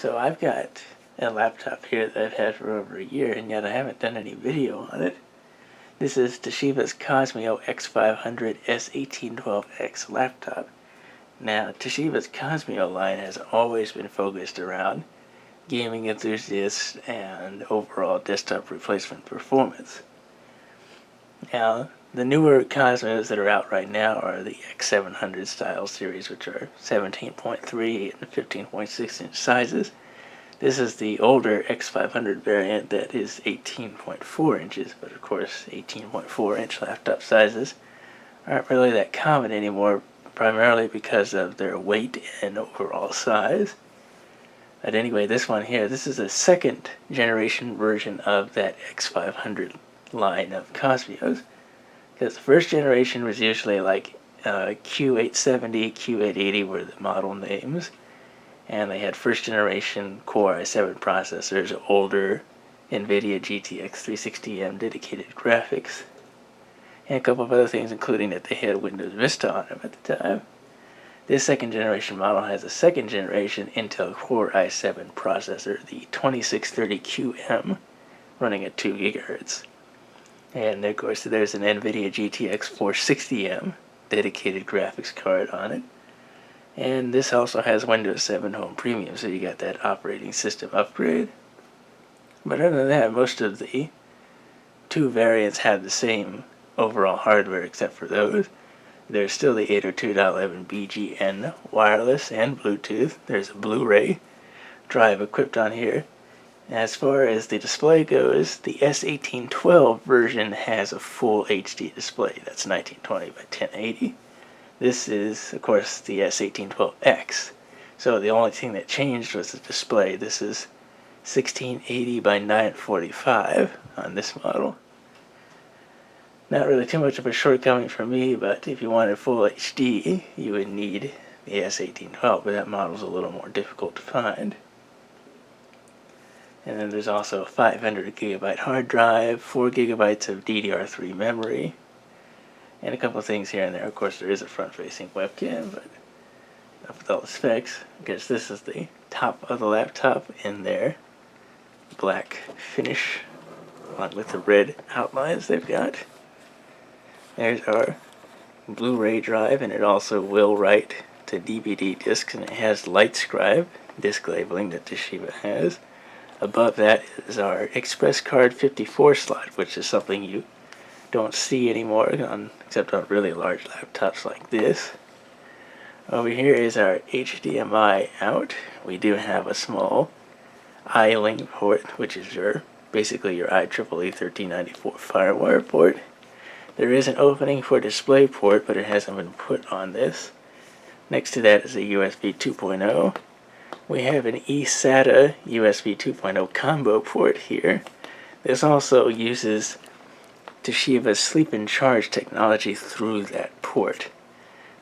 So I've got a laptop here that I've had for over a year, and yet I haven't done any video on it. This is Toshiba's Qosmio X500-S1812X laptop. Now, Toshiba's Qosmio line has always been focused around gaming enthusiasts and overall desktop replacement performance. Now, the newer Qosmios that are out right now are the X700 style series, which are 17.3 and 15.6 inch sizes. This is the older X500 variant that is 18.4 inches, but of course 18.4 inch laptop sizes aren't really that common anymore, primarily because of their weight and overall size. But anyway, this one here, this is a second generation version of that X500 line of Qosmios, because the first generation was usually like Q870, Q880 were the model names, and they had first generation Core i7 processors, older NVIDIA GTX 360M dedicated graphics, and a couple of other things, including that they had Windows Vista on them at the time. This second generation model has a second generation Intel Core i7 processor, the 2630QM, running at 2 GHz. And of course there's an NVIDIA GTX 460M dedicated graphics card on it. And this also has Windows 7 Home Premium, so you got that operating system upgrade. But other than that, most of the two variants have the same overall hardware except for those. There's still the 802.11 BGN wireless and Bluetooth. There's a Blu-ray drive equipped on here. As far as the display goes, the S1812 version has a full HD display. That's 1920 by 1080. This is, of course, the S1812X. So the only thing that changed was the display. This is 1680 by 945 on this model. Not really too much of a shortcoming for me, but if you wanted full HD, you would need the S1812, but that model's a little more difficult to find. And then there's also a 500 gigabyte hard drive, 4 gigabytes of DDR3 memory, and a couple of things here and there. Of course, there is a front-facing webcam, but enough with all the specs. I guess this is the top of the laptop in their black finish, along with the red outlines they've got. There's our Blu-ray drive, and it also will write to DVD discs, and it has LightScribe disc labeling that Toshiba has. Above that is our Express Card 54 slot, which is something you don't see anymore except on really large laptops like this. Over here is our HDMI out. We do have a small iLink port, which is basically your IEEE 1394 FireWire port. There is an opening for DisplayPort, but it hasn't been put on this. Next to that is a USB 2.0. We have an eSATA USB 2.0 combo port here. This also uses Toshiba's sleep and charge technology through that port.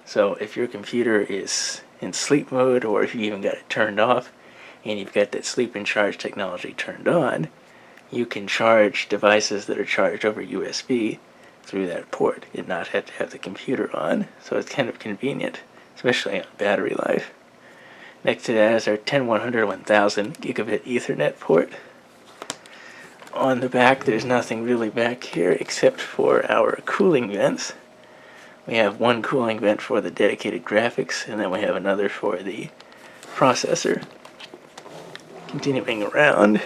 So if your computer is in sleep mode, or if you even got it turned off and you've got that sleep and charge technology turned on, you can charge devices that are charged over USB through that port and not have to have the computer on. So it's kind of convenient, especially on battery life. Next to that is our 1010 Gigabit Ethernet port. On the back, there's nothing really back here except for our cooling vents. We have one cooling vent for the dedicated graphics, and then we have another for the processor. Continuing around,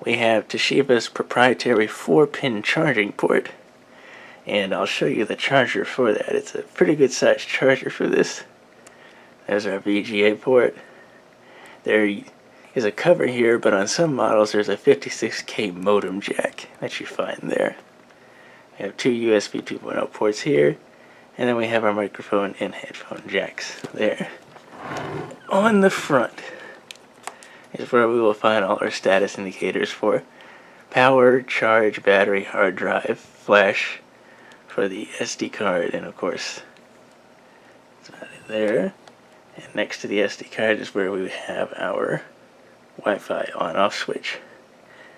we have Toshiba's proprietary 4-pin charging port, and I'll show you the charger for that. It's a pretty good sized charger for this. There's our VGA port. There is a cover here, but on some models there's a 56K modem jack that you find there. We have two USB 2.0 ports here, and then we have our microphone and headphone jacks there. On the front is where we will find all our status indicators for power, charge, battery, hard drive, flash for the SD card, and of course it's there. And next to the SD card is where we have our Wi-Fi on-off switch.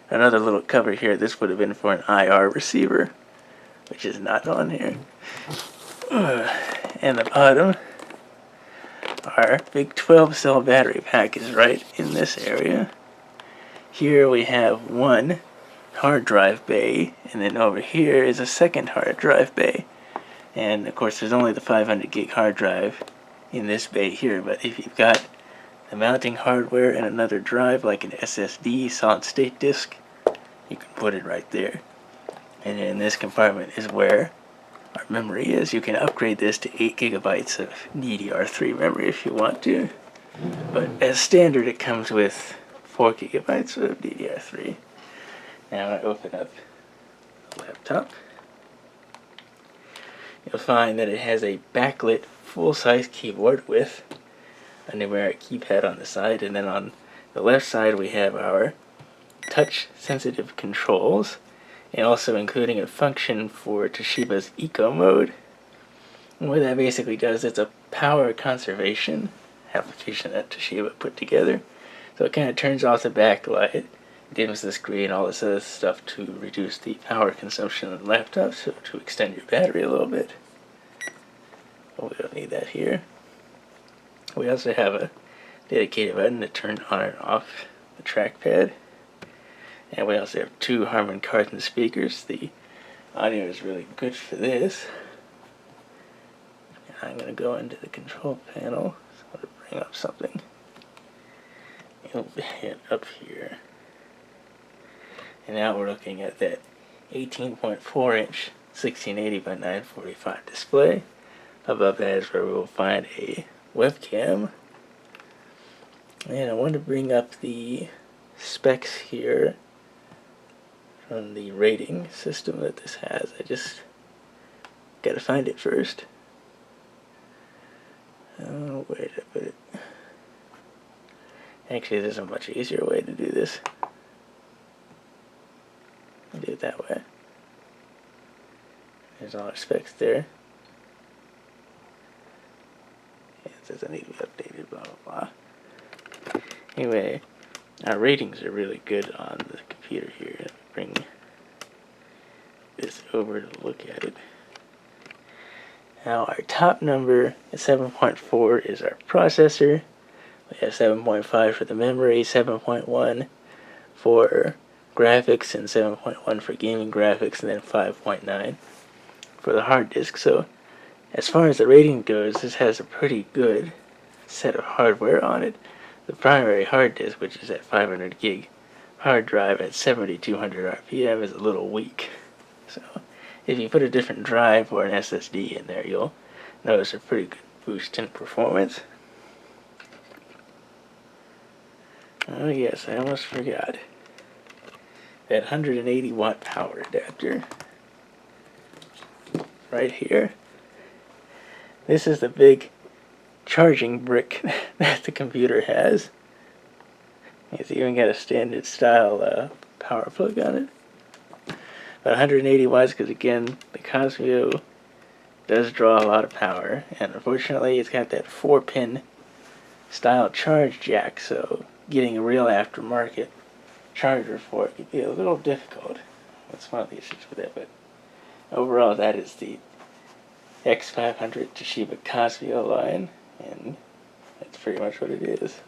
Another little cover here, this would have been for an IR receiver, which is not on here. And the bottom our big 12-cell battery pack is right in this area. Here we have one hard drive bay, and then over here is a second hard drive bay. And of course there's only the 500 gig hard drive in this bay here, but if you've got the mounting hardware and another drive like an SSD solid state disk, you can put it right there. And in this compartment is where our memory is. You can upgrade this to 8 gigabytes of DDR3 memory if you want to, but as standard it comes with 4 gigabytes of DDR3. Now I open up the laptop. You'll find that it has a backlit full-size keyboard with a numeric keypad on the side, and then on the left side we have our touch-sensitive controls, and also including a function for Toshiba's Eco Mode. And what that basically does, it's a power conservation application that Toshiba put together. So it kind of turns off the backlight, dims the screen, all this other stuff to reduce the power consumption of the laptop, so to extend your battery a little bit. But we don't need that here. We also have a dedicated button to turn on and off the trackpad. And we also have 2 Harman Kardon speakers. The audio is really good for this. And I'm going to go into the control panel. So I'm going to bring up something. It'll hit up here. And now we're looking at that 18.4 inch 1680 by 945 display. Above that is where we will find a webcam. And I want to bring up the specs here from the rating system that this has. I just gotta find it first. Oh, where did I put it? Actually, there's a much easier way to do this. I'll do it that way. There's all our specs there. It says I need to be updated, blah blah blah. Anyway, our ratings are really good on the computer here. Let me bring this over to look at it. Now our top number at 7.4 is our processor. We have 7.5 for the memory, 7.1 for graphics, and 7.1 for gaming graphics, and then 5.9 for the hard disk. So as far as the rating goes, this has a pretty good set of hardware on it. The primary hard disk, which is at 500 gig hard drive at 7200 RPM, is a little weak. So if you put a different drive or an SSD in there, you'll notice a pretty good boost in performance. Oh yes, I almost forgot. That 180 watt power adapter right here. This is the big charging brick that the computer has. It's even got a standard style power plug on it. But 180 watts because again, the Qosmio does draw a lot of power, and unfortunately it's got that 4-pin style charge jack, so getting a real aftermarket charger for it could be a little difficult. That's one of the issues with it, but overall that is the X500 Toshiba Qosmio line, and that's pretty much what it is.